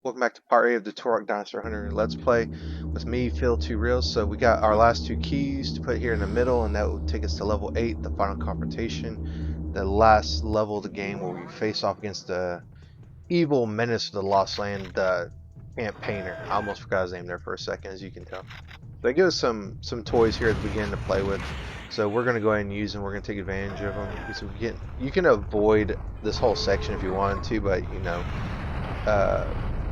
Welcome back to part 8 of the Turok Dinosaur Hunter Let's Play with me, Phil 2 Reels. So we got our last two keys to put here in the middle, and that will take us to level 8, the Final Confrontation, the last level of the game where we face off against the evil menace of the Lost Land, the campaigner. I almost forgot his name there for a second, as you can tell. They give us some toys here at the beginning to play with, so we're going to go ahead and use them. We're going to take advantage of them. So you can avoid this whole section if you wanted to, but uh,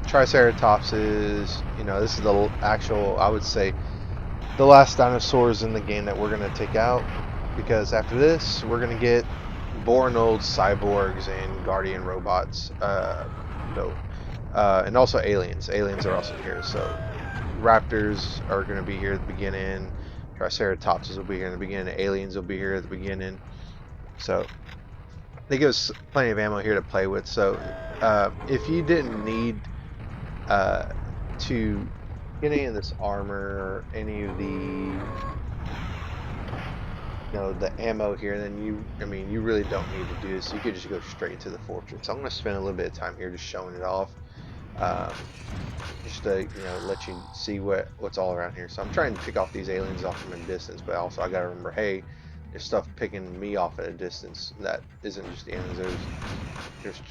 Triceratopses, this is the actual, I would say, the last dinosaurs in the game that we're going to take out, because after this, we're going to get boring old cyborgs and guardian robots, and also aliens. Aliens are also here, so raptors are going to be here at the beginning, Triceratopses will be here in the beginning, aliens will be here at the beginning, so they give us plenty of ammo here to play with. So if you didn't need to get any of this armor or any of the ammo here, then you really don't need to do this. You could just go straight to the fortress. So I'm going to spend a little bit of time here just showing it off, um, just to let you see what's all around here. So I'm trying to pick off these aliens off from a distance, but also I got to remember, hey, there's stuff picking me off at a distance that isn't just the aliens. If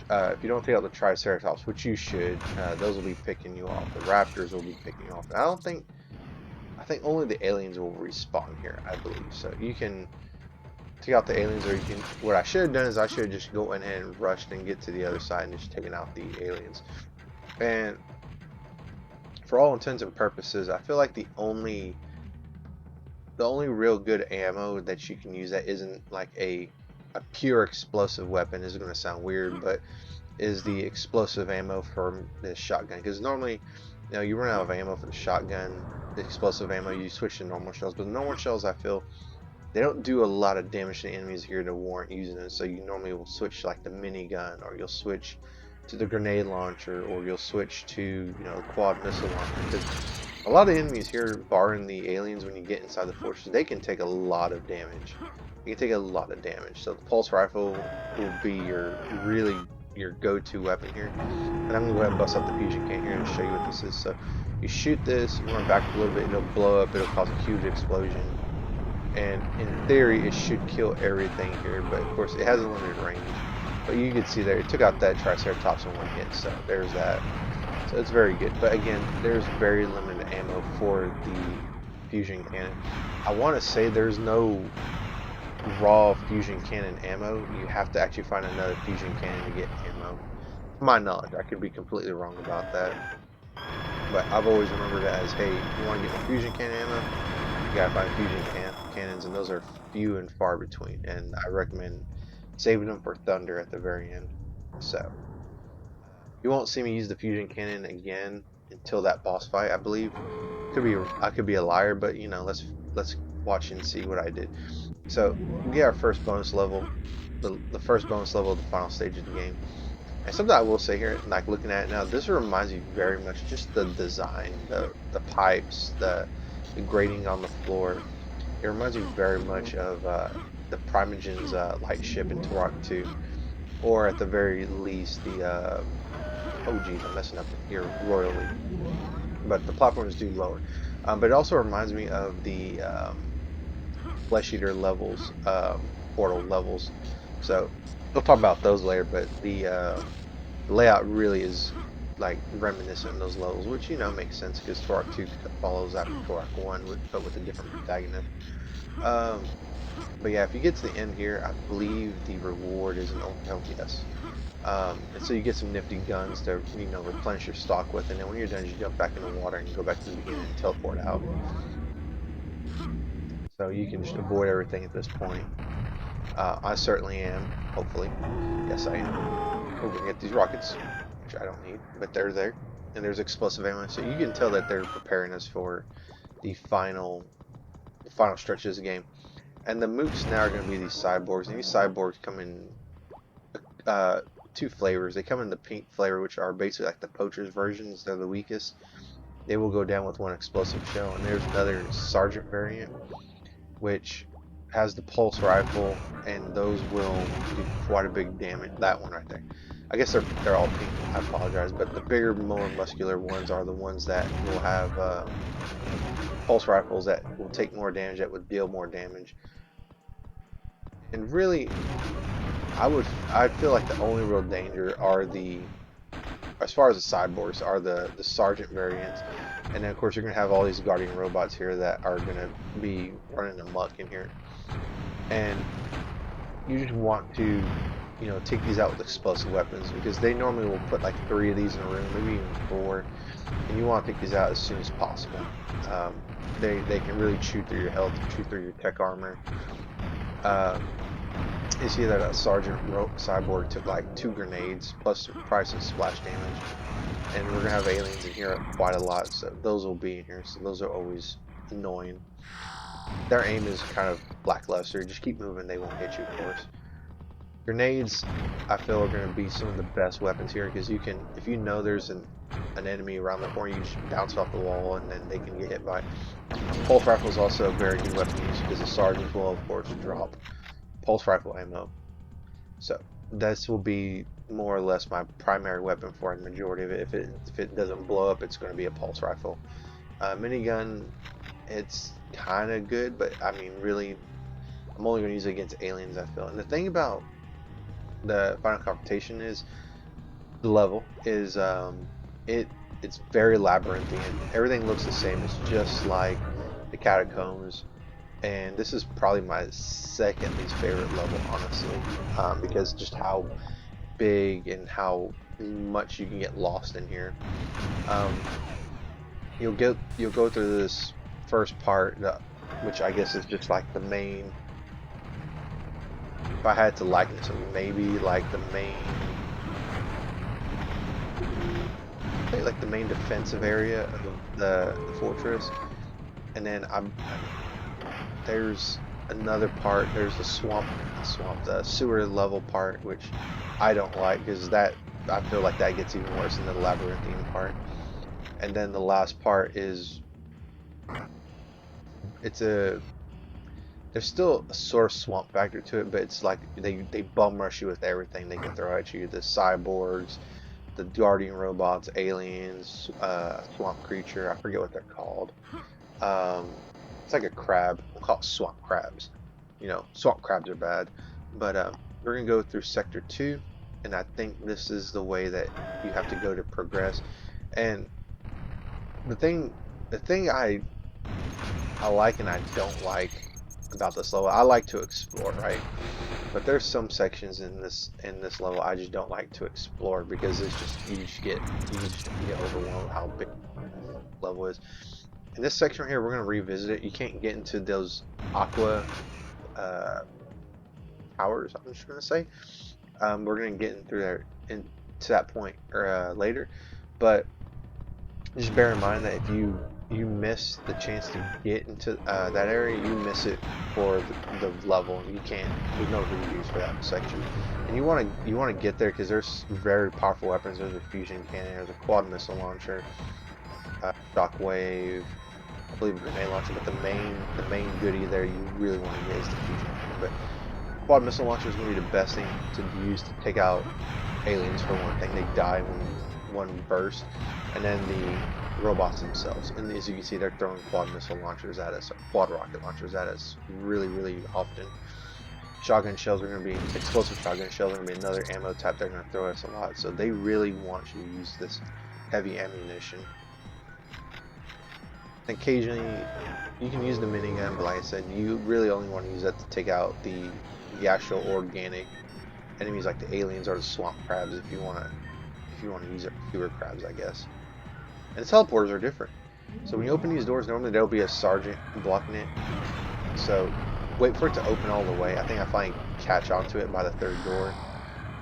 you don't take out the Triceratops, which you should, those will be picking you off. The Raptors will be picking you off. I think only the aliens will respawn here, I believe. So you can take out the aliens, or you can. What I should have done is I should have just go ahead and rushed and get to the other side and just taken out the aliens. And for all intents and purposes, I feel like the only real good ammo that you can use that isn't like a pure explosive weapon, is going to sound weird, but is the explosive ammo for this shotgun. Because normally, you run out of ammo for the shotgun, the explosive ammo, you switch to normal shells. But the normal shells, I feel, they don't do a lot of damage to enemies here to warrant using them. So you normally will switch to like the minigun, or you'll switch to the grenade launcher, or you'll switch to the quad missile launcher. Because a lot of enemies here, barring the aliens, when you get inside the fortress, they can take a lot of damage. You can take a lot of damage. So the pulse rifle will be your go-to weapon here. And I'm gonna go ahead and bust out the fusion can here and show you what this is. So you shoot this, you run back a little bit, it'll blow up, it'll cause a huge explosion. And in theory, it should kill everything here, but of course it has a limited range. But you can see there, it took out that Triceratops in one hit, so there's that. So it's very good. But again, there's very limited ammo for the fusion cannon. I want to say there's no raw fusion cannon ammo. You have to actually find another fusion cannon to get ammo. To my knowledge, I could be completely wrong about that. But I've always remembered it as, hey, you want to get fusion cannon ammo, you gotta find fusion cannons, and those are few and far between. And I recommend saving them for Thunder at the very end. So you won't see me use the fusion cannon again until that boss fight, I believe. I could be a liar, but let's watch and see what I did. So we get our first bonus level, the first bonus level of the final stage of the game. And something I will say here, like looking at it now, this reminds me very much just the design, the pipes, the grating on the floor. It reminds me very much of the Primogen's light ship in Turok 2, or at the very least the oh geez, I'm messing up here royally. But the platforms do lower. But it also reminds me of the Flesh Eater levels, portal levels. So we'll talk about those later. But the layout really is like reminiscent of those levels, which makes sense because Turok 2 follows after Turok 1, but with a different protagonist. But yeah, if you get to the end here, I believe the reward is an LPS. And so you get some nifty guns to replenish your stock with, and then when you're done, you jump back in the water and go back to the beginning and teleport out. So you can just avoid everything at this point. I certainly am, hopefully. Yes, I am. We're gonna get these rockets, which I don't need, but they're there. And there's explosive ammo, so you can tell that they're preparing us for the final stretches of the game. And the mooks now are going to be these cyborgs, and these cyborgs come in two flavors. They come in the pink flavor, which are basically like the poacher's versions. They're the weakest. They will go down with one explosive shell. And there's another sergeant variant, which has the pulse rifle, and those will do quite a big damage. That one right there. I guess they're all pink. I apologize, but the bigger, more muscular ones are the ones that will have pulse rifles that will take more damage, that would deal more damage. And really, I feel like the only real danger are as far as the cyborgs, are the sergeant variants. And then of course you're gonna have all these guardian robots here that are gonna be running amok in here. And you just want to, you know, take these out with explosive weapons, because they normally will put like 3 of these in a room, maybe even 4, and you want to take these out as soon as possible. They can really chew through your health, chew through your tech armor. You see that Sergeant Cyborg took like 2 grenades plus probably some splash damage, and we're gonna have aliens in here quite a lot, so those will be in here. So those are always annoying. Their aim is kind of lackluster. Just keep moving, they won't hit you, of course. Grenades, I feel, are going to be some of the best weapons here, because you can, if you know there's an enemy around the corner, you just bounce it off the wall and then they can get hit by. Pulse rifle is also a very good weapon to use, because the sergeants will, of course, drop pulse rifle ammo. So this will be more or less my primary weapon for the majority of it. If it doesn't blow up, it's going to be a pulse rifle. Minigun, it's kind of good, but I mean, really, I'm only going to use it against aliens, I feel. And the thing about the Final Confrontation is the level is it's very labyrinthian. Everything looks the same. It's just like the catacombs, and this is probably my second least favorite level, honestly, because just how big and how much you can get lost in here. You'll go through this first part, which I guess is just like the main. If I had to liken it to maybe like the main defensive area of the fortress, and then there's another part. There's the the sewer level part, which I don't like, because that, I feel like that gets even worse than the labyrinthian part. And then the last part is there's still a sort of swamp factor to it, but it's like they bum rush you with everything they can throw at you. The cyborgs, the guardian robots, aliens, swamp creature, I forget what they're called. It's like a crab. We'll call it swamp crabs. You know, swamp crabs are bad. But we're going to go through Sector 2, and I think this is the way that you have to go to progress. And the thing I like and I don't like about this level, I like to explore, right? But there's some sections in this level I just don't like to explore, because it's just you just get overwhelmed with how big the level is. In this section right here, we're gonna revisit it. You can't get into those aqua towers, I'm just gonna say. We're gonna get into that point later, but just bear in mind that if you miss the chance to get into that area, you miss it for the level, and there's no reviews for that section. And you want to get there, because there's very powerful weapons. There's a fusion cannon, there's a quad missile launcher, shockwave, I believe a grenade launcher, but the main goodie there you really want to get is the fusion cannon. But quad missile launcher is going to be the best thing to use to take out aliens, for one thing. They die when one burst, and then the robots themselves. And as you can see, they're throwing quad missile launchers at us, or quad rocket launchers at us really, really often. Shotgun shells are going to be, explosive shotgun shells are going to be another ammo type they're going to throw at us a lot. So they really want you to use this heavy ammunition. Occasionally, you can use the minigun, but like I said, you really only want to use that to take out the actual organic enemies, like the aliens or the swamp crabs, if you want to use it for fewer crabs, I guess. And the teleporters are different. So when you open these doors, normally there'll be a sergeant blocking it. So wait for it to open all the way. I think I finally catch onto it by the 3rd door.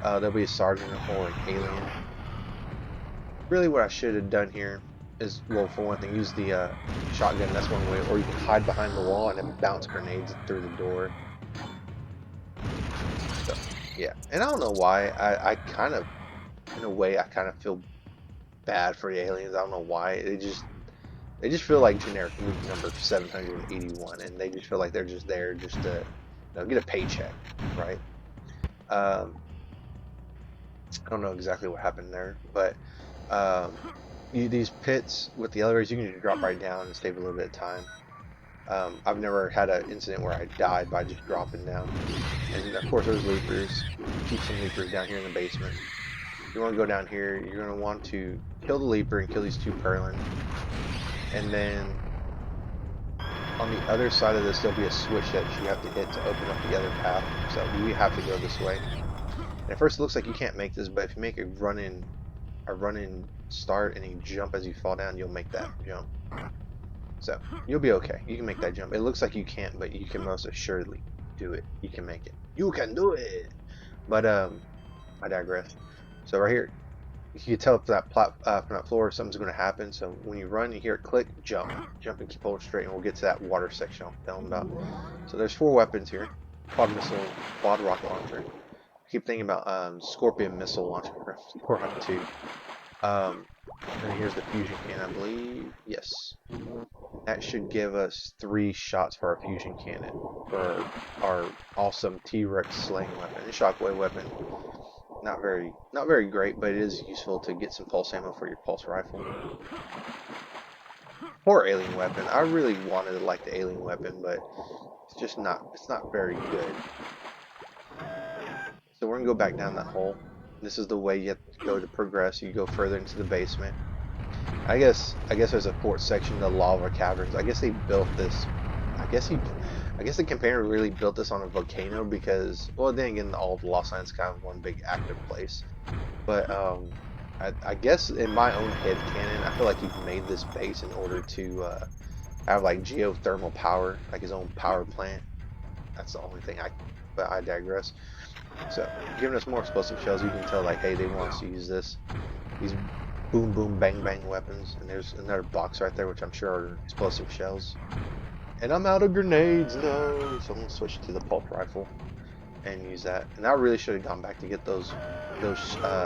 There'll be a sergeant or an alien. Really, what I should have done here is, well, for one thing, use the shotgun. That's one way. Or you can hide behind the wall and then bounce grenades through the door. So, yeah. And I don't know why. I kind of, in a way, I kind of feel bad for the aliens. I don't know why. They just feel like generic movie number 781, and they just feel like they're just there just to, you know, get a paycheck, right? I don't know exactly what happened there, but um, these pits with the elevators, you can just drop right down and save a little bit of time. I've never had an incident where I died by just dropping down. And of course, there's leapers. Keep some leapers down here in the basement. You want to go down here, you're going to want to kill the leaper and kill these 2 purlin. And then on the other side of this, there'll be a switch that you have to hit to open up the other path. So we have to go this way. And at first, it looks like you can't make this, but if you make a run-in start and you jump as you fall down, you'll make that jump. So you'll be okay. You can make that jump. It looks like you can't, but you can most assuredly do it. You can make it. You can do it. But I digress. So right here, you can tell from that floor something's going to happen. So when you run, you hear it click, jump and keep holding straight, and we'll get to that water section I'll tell them about. So there's 4 weapons here: quad missile, quad rocket launcher. I keep thinking about Scorpion missile launcher for Core Hunt 2. And here's the fusion cannon, I believe. Yes. That should give us 3 shots for our fusion cannon, for our awesome T-Rex slaying weapon and shockwave weapon. Not very great, but it is useful to get some pulse ammo for your pulse rifle. Poor alien weapon. I really wanted to like the alien weapon, but it's just not. It's not very good. So we're gonna go back down that hole. This is the way you have to go to progress. You go further into the basement. I guess there's a 4th section, the lava caverns. I guess they built this. I guess the campaigner really built this on a volcano because, well, then again, all of Los Angeles is kind of one big active place. But I guess in my own head canon, I feel like he made this base in order to have like geothermal power, like his own power plant. That's the only thing but I digress. So, giving us more explosive shells, you can tell like, hey, they want us to use this. These boom boom bang bang weapons, and there's another box right there which I'm sure are explosive shells. And I'm out of grenades, no! So I'm gonna switch to the pulp rifle and use that. And I really should have gone back to get those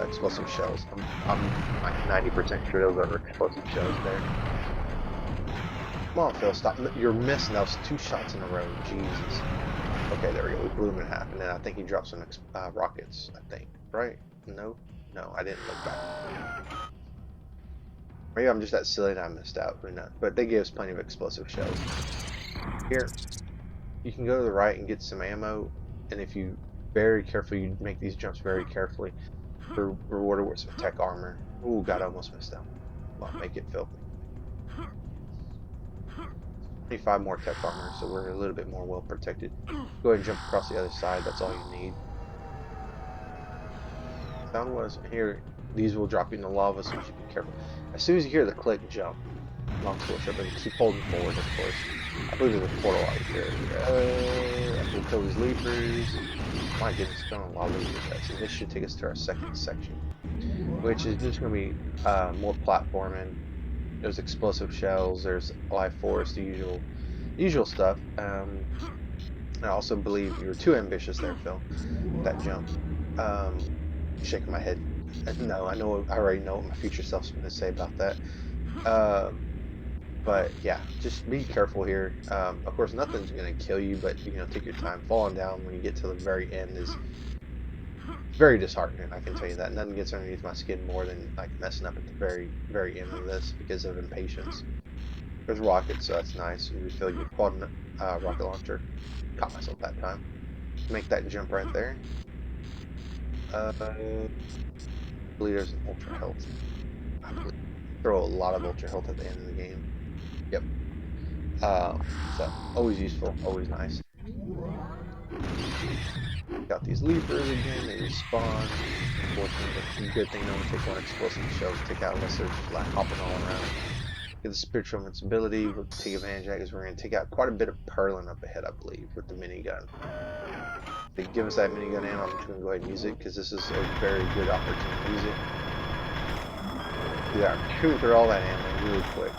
explosive shells. I'm like 90% sure those are explosive shells there. Come on, Phil, stop! You're missing those 2 shots in a row. Jesus. Okay, there we go. We blew him in half, and then I think he dropped some rockets. I think, right? No, I didn't look back. Maybe I'm just that silly and I missed out. Who knows? But they gave us plenty of explosive shells. Here, you can go to the right and get some ammo, and if you very carefully, you make these jumps very carefully, you're rewarded with some tech armor. Ooh, God, I almost missed out. Well, make it filthy. 25 more tech armor, so we're a little bit more well protected. Go ahead and jump across the other side. That's all you need. Found was here. These will drop you in the lava, so you should be careful. As soon as you hear the click, jump. Long story short, but keep holding forward, of course. I believe there's a portal out here. I can kill these leapers. My goodness, don't know why leapers. So this should take us to our 2nd section, which is just going to be more platforming. There's explosive shells. There's life force, the usual stuff. I also believe you were too ambitious there, Phil. That jump. Shaking my head. No, I already know what my future self's going to say about that. But yeah, just be careful here. Of course, nothing's going to kill you, but take your time. Falling down when you get to the very end is very disheartening. I can tell you that. Nothing gets underneath my skin more than like messing up at the very, very end of this because of impatience. There's rockets, so that's nice. You refill your quad rocket launcher. Caught myself that time. Make that jump right there. I believe there's an ultra health. I believe throw a lot of ultra health at the end of the game. Yep. So always useful, always nice. Got these leapers again. They respawn. Unfortunately, the good thing they only take 1 explosive shell to take out unless they're just like hopping all around. Get the spiritual invincibility. We'll take advantage of that because we're going to take out quite a bit of purlin up ahead, I believe, with the minigun. They give us that minigun ammo. I'm just going to go ahead and use it because this is a very good opportunity to use it. Yeah, chewing through all that ammo really quick.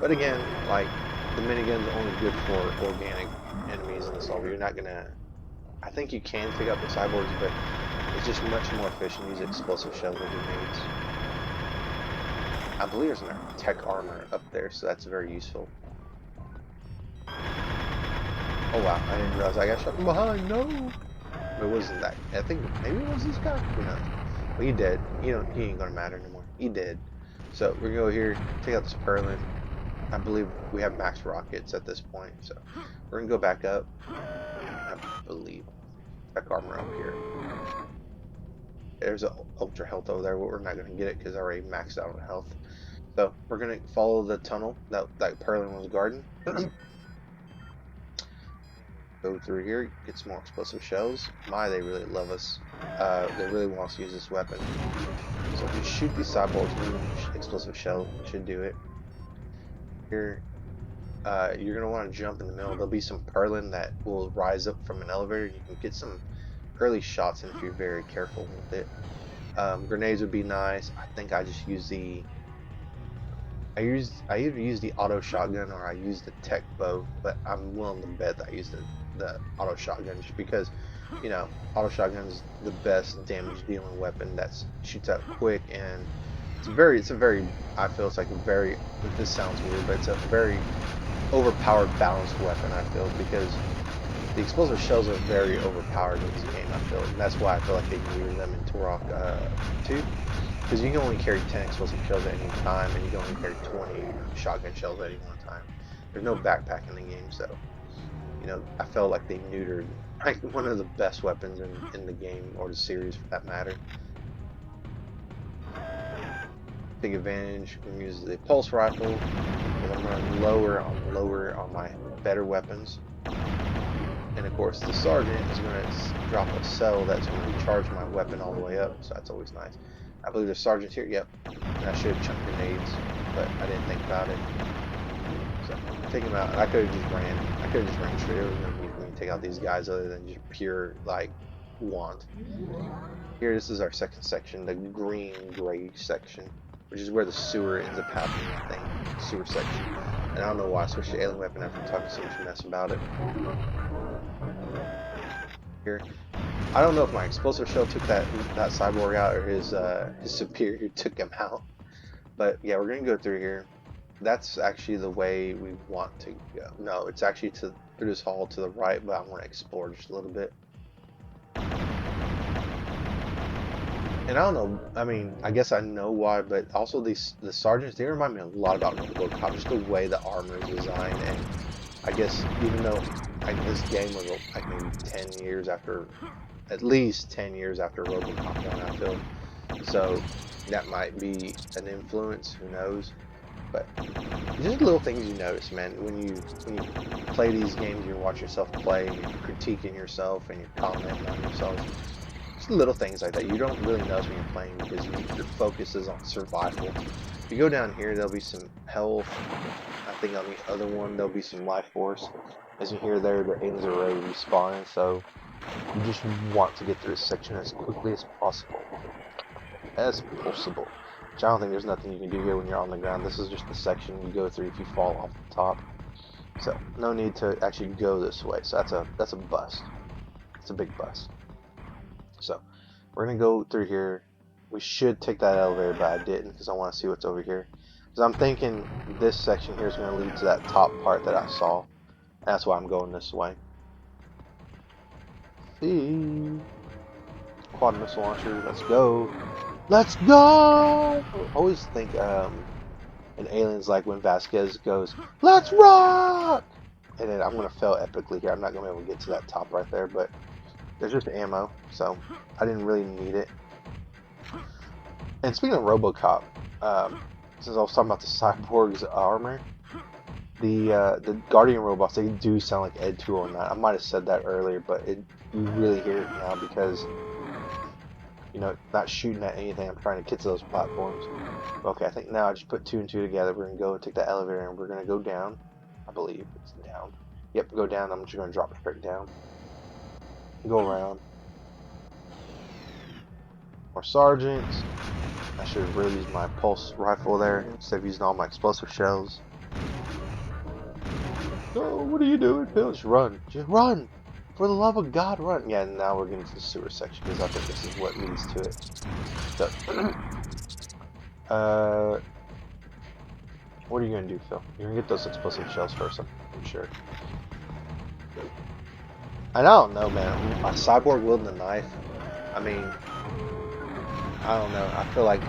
But again, like the minigun's only good for organic enemies in this level. You're not going to. I think you can pick up the cyborgs, but it's just much more efficient to use explosive shells with grenades. I believe there's an tech armor up there, so that's very useful. Oh wow, I didn't realize I got shot from behind, no! It wasn't that. I think maybe it was this guy? Who knows? Well, he dead. He ain't gonna matter anymore. He dead. So we're gonna go here, take out this Perlin. I believe we have max rockets at this point, so we're gonna go back up. I believe back armor up here. There's an ultra health over there, but we're not gonna get it because I already maxed out on health. So we're gonna follow the tunnel that Perlin was guarding. Go through here, get some more explosive shells. They really love us. They really want us to use this weapon. So if you shoot these Cybrogs, explosive shell should do it. Here, you're gonna want to jump in the middle. There'll be some Perlin that will rise up from an elevator. You can get some early shots in if you're very careful with it. Grenades would be nice. I think I just use the. I either use the auto shotgun or I use the tech bow, but I'm willing to bet that I use the auto shotgun just because, you know, auto shotgun is the best damage dealing weapon that shoots out quick, and it's a very I feel it's like a very, this sounds weird, but it's a very overpowered balanced weapon, I feel, because the explosive shells are very overpowered in this game, I feel, and that's why I feel like they needed them in Turok 2. Because you can only carry 10 explosive shells at any time, and you can only carry 20 shotgun shells at any one time. There's no backpack in the game, so, you know, I felt like they neutered like one of the best weapons in the game, or the series for that matter. Take advantage, I'm going to use the pulse rifle, and I'm running lower on my better weapons. And of course, the sergeant is going to drop a cell that's going to recharge my weapon all the way up, so that's always nice. I believe there's sergeants here. Yep. And I should have chunked grenades, but I didn't think about it. So take him out. I could have just ran. I could have just ran straight over them. You can take out these guys other than just pure like want. Here, this is our second section, the green-gray section, which is where the sewer ends up happening. I think sewer section. And I don't know why I switched to alien weapon after talking so much mess about it. Here. I don't know if my explosive shell took that cyborg out or his superior took him out, but yeah, we're gonna go through here. That's actually the way we want to go. No, it's actually through this hall to the right, but I want to explore just a little bit. And I don't know. I mean, I guess I know why, but also the sergeants, they remind me a lot about RoboCop, just the way the armor is designed. And I guess even though this game was like maybe 10 years after. At least 10 years after RoboCop 1, I feel. So that might be an influence, who knows. But just little things you notice, man. When you play these games, you watch yourself play, and you're critiquing yourself, and you're commenting on yourself. Just little things like that. You don't really notice when you're playing because your focus is on survival. If you go down here, there'll be some health. I think on the other one, there'll be some life force. As you hear there, the aliens are already respawning, so you just want to get through this section as quickly as possible. As possible. Which I don't think there's nothing you can do here when you're on the ground. This is just the section you go through if you fall off the top. So, no need to actually go this way. So that's a bust. It's a big bust. So, we're going to go through here. We should take that elevator, but I didn't because I want to see what's over here. Because I'm thinking this section here is going to lead to that top part that I saw. That's why I'm going this way. See, quad missile launcher. Let's go. Let's go. I always think in Aliens, like when Vasquez goes, "Let's rock," and then I'm gonna fail epically here. I'm not gonna be able to get to that top right there, but there's just ammo, so I didn't really need it. And speaking of RoboCop, since I was talking about the Cyborg's armor, the Guardian robots, they do sound like Ed 209. I might have said that earlier, but you really hear it now because, you know, not shooting at anything. I'm trying to get to those platforms. Okay, I think now I just put 2 and 2 together. We're going to go and take the elevator and we're going to go down. I believe it's down. Yep, go down. I'm just going to drop it straight down. Go around. More sergeants. I should have really used my pulse rifle there instead of using all my explosive shells. Oh, what are you doing, Phil? Just run. Just run. For the love of God, run. Yeah, now we're getting to the sewer section because I think this is what leads to it. So, what are you going to do, Phil? You're going to get those explosive shells first, I'm sure. And I don't know, man. A cyborg wielding a knife. I mean, I don't know. I feel like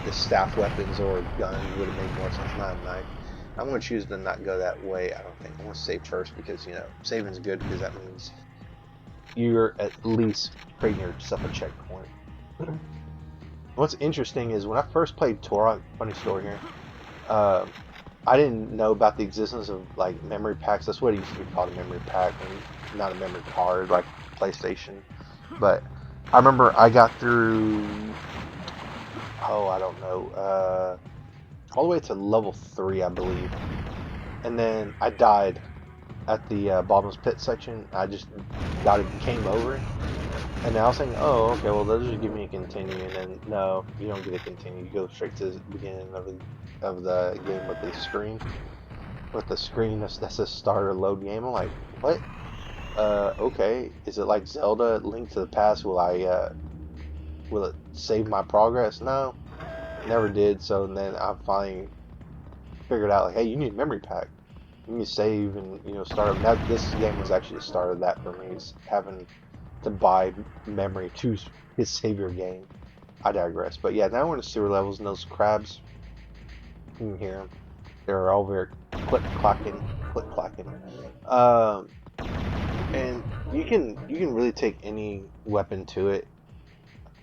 the staff weapons or guns would have made more sense. Not a knife. I'm gonna choose to not go that way. I don't think I'm gonna save first because saving's good because that means you're at least creating yourself a checkpoint. What's interesting is when I first played Turok, funny story here. I didn't know about the existence of like memory packs. That's what it used to be called, a memory pack, and not a memory card like PlayStation. But I remember I got through, I don't know, all the way to level 3, I believe, and then I died at the bottomless pit section. I just got it, came over, and now I was thinking, oh, okay, well they'll just give me a continue, and then no, you don't get a continue. You go straight to the beginning of the game with the screen. That says start or load game. I'm like, what? Okay. Is it like Zelda Link to the Past? Will it save my progress? No, never did. So then I finally figured out, like, hey, you need a memory pack. You need to save and start. Now this game was actually the start of that for me. Is having to buy memory to save your game. I digress. But yeah, now we're in the sewer levels, and those crabs, you can hear them. They're all very click clacking. And you can really take any weapon to it,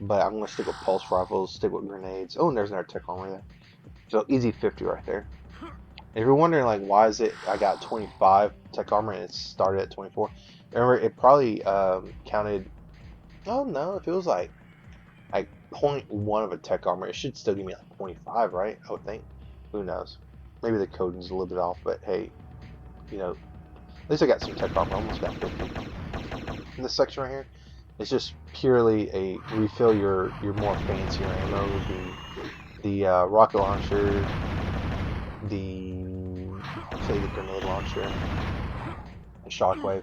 but I'm gonna stick with pulse rifles, stick with grenades. Oh, and there's another tech armor there. So easy 50 right there. If you're wondering like why is it I got 25 tech armor and it started at 24, remember it probably counted. Oh no, if it was like 0.1 of a tech armor, it should still give me like 25, right? I would think. Who knows? Maybe the coding's a little bit off, but hey, at least I got some tech armor. Almost got 50. In this section right here, it's just purely a refill your more fancier ammo. The rocket launcher, the grenade launcher, and shockwave.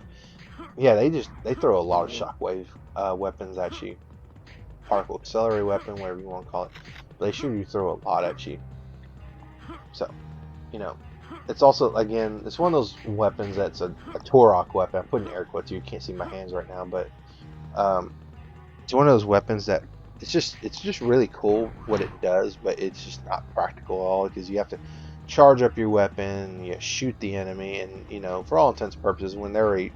Yeah, they throw a lot of shockwave weapons at you. Particle accelerator weapon, whatever you want to call it. But they sure do throw a lot at you. So, it's also, again, it's one of those weapons that's a Turok weapon. I'm putting air quotes. You can't see my hands right now, but it's one of those weapons that it's just really cool what it does, but it's just not practical at all because you have to charge up your weapon, you shoot the enemy, and for all intents and purposes, when they're already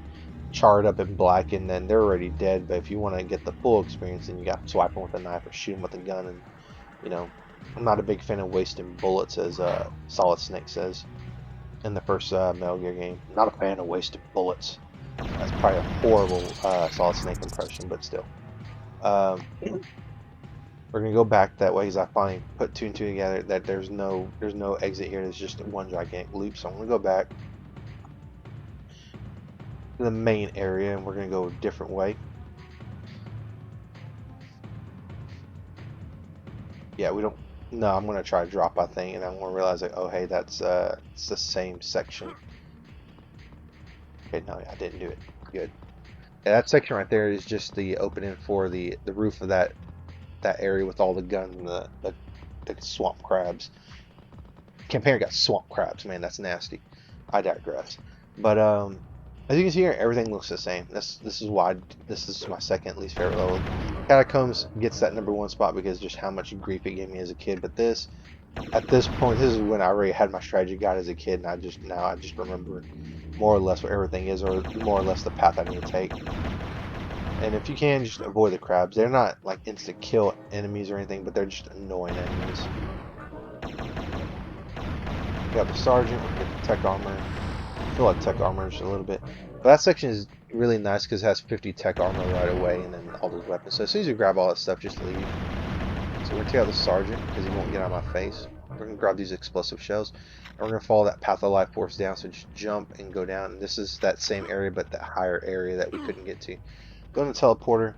charred up and blackened, then they're already dead. But if you want to get the full experience, then you got to swipe them with a knife or shoot them with a gun, and I'm not a big fan of wasting bullets, as Solid Snake says in the first Metal Gear game. Not a fan of wasting bullets. That's probably a horrible Solid Snake impression, but still. We're gonna go back that way because I finally put 2 and 2 together that there's no exit here. There's just one gigantic loop. So I'm gonna go back to the main area, and we're gonna go a different way. Yeah, we don't. No, I'm gonna try to drop, I think, and I'm gonna realize like, oh hey, that's it's the same section. Okay, no, I didn't do it. Good. Yeah, that section right there is just the opening for the roof of that area with all the guns and the swamp crabs. Campaigner got swamp crabs, man, that's nasty. I digress. But as you can see here, everything looks the same. This is why this is my second least favorite level. Catacombs gets that #1 spot because just how much grief it gave me as a kid. But at this point, this is when I already had my strategy guide as a kid, and I just remember more or less what everything is, or more or less the path I need to take. And if you can, just avoid the crabs. They're not like instant kill enemies or anything, but they're just annoying enemies. We got the sergeant, we get the tech armor. I feel like tech armor just a little bit. But that section is really nice because it has 50 tech armor right away, and then all those weapons. So as soon as you grab all that stuff, just leave. So we're going to take out the sergeant because he won't get on my face. We're going to grab these explosive shells, and we're going to follow that path of life force down. So just jump and go down. And this is that same area, but that higher area that we couldn't get to. Go in the teleporter.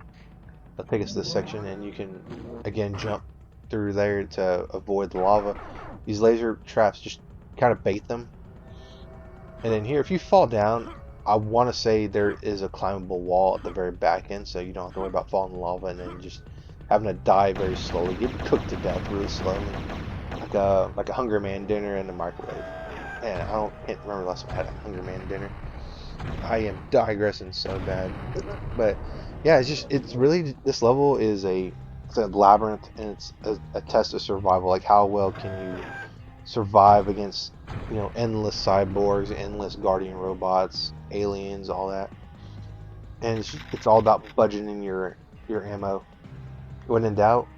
That'll take us to this section, and you can again jump through there to avoid the lava. These laser traps, just kind of bait them. And then here, if you fall down, I want to say there is a climbable wall at the very back end, so you don't have to worry about falling in lava and then just having to die very slowly, getting cooked to death really slowly, like a Hunger Man dinner in the microwave. Man, can't remember the last time I had a Hunger Man dinner. I am digressing so bad, but yeah, it's really, this level is a it's a labyrinth, and it's a test of survival. Like how well can you survive against, you know, endless cyborgs, endless guardian robots, aliens, all that. And it's all about budgeting your ammo. When in doubt,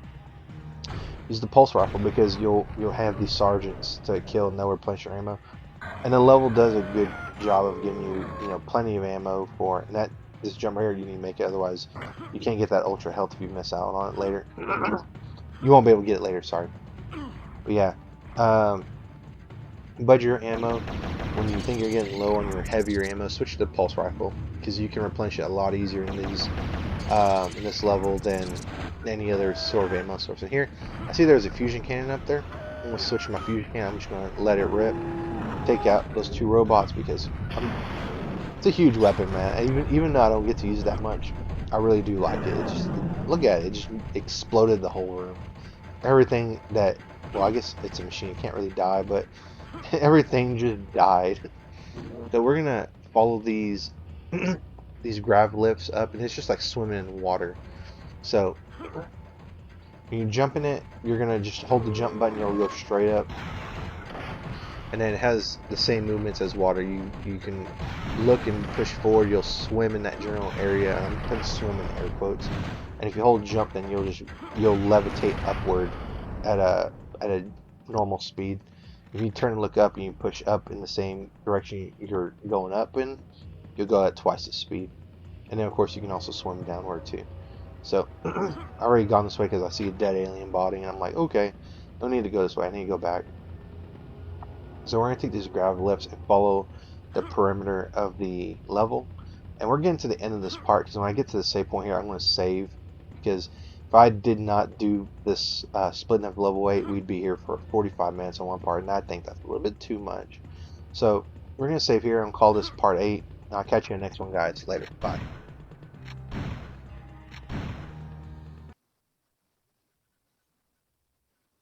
use the pulse rifle because you'll have these sergeants to kill and they'll replenish your ammo. And the level does a good job of giving you plenty of ammo for it. And that this jump right here you need to make it, otherwise you can't get that ultra health if you miss out on it later. You won't be able to get it later, sorry. But yeah, budget your ammo. When you think you're getting low on your heavier ammo, switch to the pulse rifle because you can replenish it a lot easier in this level than any other sort of ammo source. And here, I see there's a fusion cannon up there. I'm gonna switch to my fusion cannon. I'm just gonna let it rip. Take out those two robots because it's a huge weapon, man. Even though I don't get to use it that much, I really do like it. It just, look at it. It just exploded the whole room. Everything that, well, I guess it's a machine. It can't really die, but everything just died. So we're gonna follow these these grav lifts up, and it's just like swimming in water. So when you jump in it, you're gonna just hold the jump button. You'll go straight up, and then it has the same movements as water. You can look and push forward. You'll swim in that general area. And I'm putting swim in air quotes. And if you hold jump, then you'll levitate upward at a normal speed. If you turn and look up and you push up in the same direction you're going up in, you'll go at twice the speed. And then of course you can also swim downward too. So I already gone this way because I see a dead alien body, and I'm like, okay, don't need to go this way. I need to go back. So we're going to take these grav lifts and follow the perimeter of the level. And we're getting to the end of this part, because when I get to the save point here, I'm going to save. Because if I did not do this splitting up level 8, we'd be here for 45 minutes on one part, and I think that's a little bit too much. So we're going to save here and call this part 8. And I'll catch you in the next one, guys. Later. Bye.